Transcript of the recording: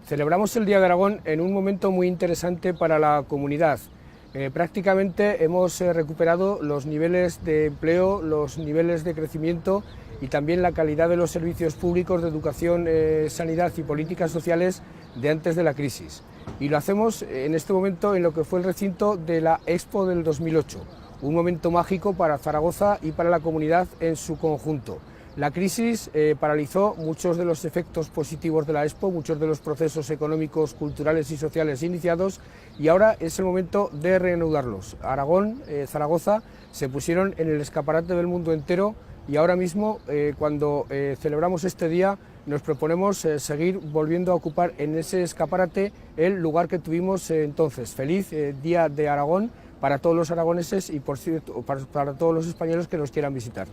Celebramos el Día de Aragón en un momento muy interesante para la comunidad. Prácticamente hemos recuperado los niveles de empleo, los niveles de crecimiento y también la calidad de los servicios públicos de educación, sanidad y políticas sociales de antes de la crisis. Y lo hacemos en este momento en lo que fue el recinto de la Expo del 2008, un momento mágico para Zaragoza y para la comunidad en su conjunto. La crisis paralizó muchos de los efectos positivos de la Expo, muchos de los procesos económicos, culturales y sociales iniciados, y ahora es el momento de reanudarlos. Aragón, Zaragoza se pusieron en el escaparate del mundo entero y ahora mismo, cuando celebramos este día, nos proponemos seguir volviendo a ocupar en ese escaparate el lugar que tuvimos entonces. Feliz Día de Aragón para todos los aragoneses y, por cierto, para todos los españoles que nos quieran visitar.